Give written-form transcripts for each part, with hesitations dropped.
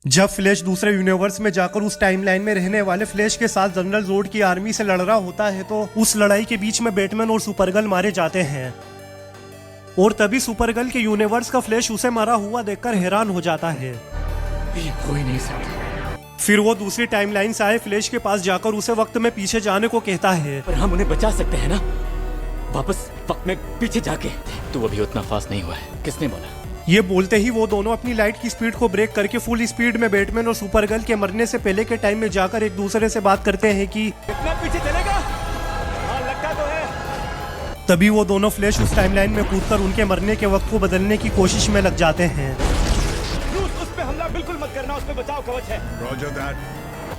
जब फ्लैश दूसरे यूनिवर्स में जाकर उस टाइमलाइन में रहने वाले फ्लैश के साथ जनरल जोड की आर्मी से लड़ रहा होता है तो उस लड़ाई के बीच में बैटमैन और सुपरगर्ल मारे जाते हैं और तभी सुपरगर्ल के यूनिवर्स का फ्लैश उसे मरा हुआ देखकर हैरान हो जाता है। ये हो ही नहीं सकता। फिर वो दूसरी टाइमलाइन से आए फ्लैश के पास जाकर उसे वक्त में पीछे जाने को कहता है। पर हम उन्हें बचा सकते हैं ना, वापस वक्त में पीछे जाके। तू अभी उतना फास्ट नहीं हुआ है, किसने बोला? ये बोलते ही वो दोनों अपनी लाइट की स्पीड को ब्रेक करके फुल स्पीड में बैटमैन और सुपरगर्ल के मरने से पहले के टाइम में जाकर एक दूसरे से बात करते हैं कि इतना पीछे चलेगा? हाँ, लगता तो है। तभी वो दोनों फ्लैश उस टाइमलाइन में कूदकर उनके मरने के वक्त को बदलने की कोशिश में लग जाते हैं। उस पे हमला बिल्कुल मत करना, उस पे बचाव कवच है। Roger that.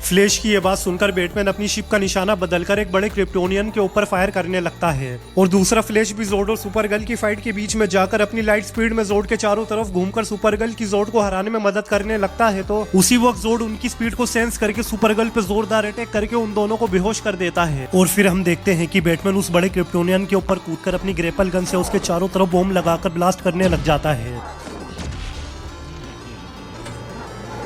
फ्लैश की ये बात सुनकर बैटमैन अपनी शिप का निशाना बदलकर एक बड़े क्रिप्टोनियन के ऊपर फायर करने लगता है और दूसरा फ्लैश भी जोड और सुपरगर्ल की फाइट के बीच में जाकर अपनी लाइट स्पीड में जोड के चारों तरफ घूमकर सुपरगर्ल की जोड को हराने में मदद करने लगता है तो उसी वक्त जोड उनकी स्पीड को सेंस करके सुपरगर्ल पे जोरदार अटैक करके उन दोनों को बेहोश कर देता है। और फिर हम देखते हैं कि बैटमैन उस बड़े क्रिप्टोनियन के ऊपर कूदकर अपनी ग्रेपल गन से उसके चारों तरफ बॉम्ब लगाकर ब्लास्ट करने लग जाता है।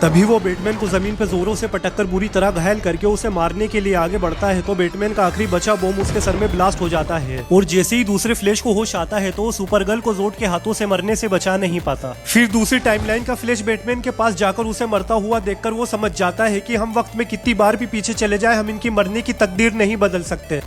तभी वो बैटमैन को जमीन पर जोरों से पटककर बुरी तरह घायल करके उसे मारने के लिए आगे बढ़ता है तो बैटमैन का आखिरी बचा बॉम्ब उसके सर में ब्लास्ट हो जाता है और जैसे ही दूसरे फ्लैश को होश आता है तो वो सुपरगर्ल को जोड के हाथों से मरने से बचा नहीं पाता। फिर दूसरी टाइमलाइन का फ्लैश बैटमैन के पास जाकर उसे मरता हुआ देखकर वो समझ जाता है कि हम वक्त में कितनी बार भी पीछे चले जाए हम इनकी मरने की तकदीर नहीं बदल सकते।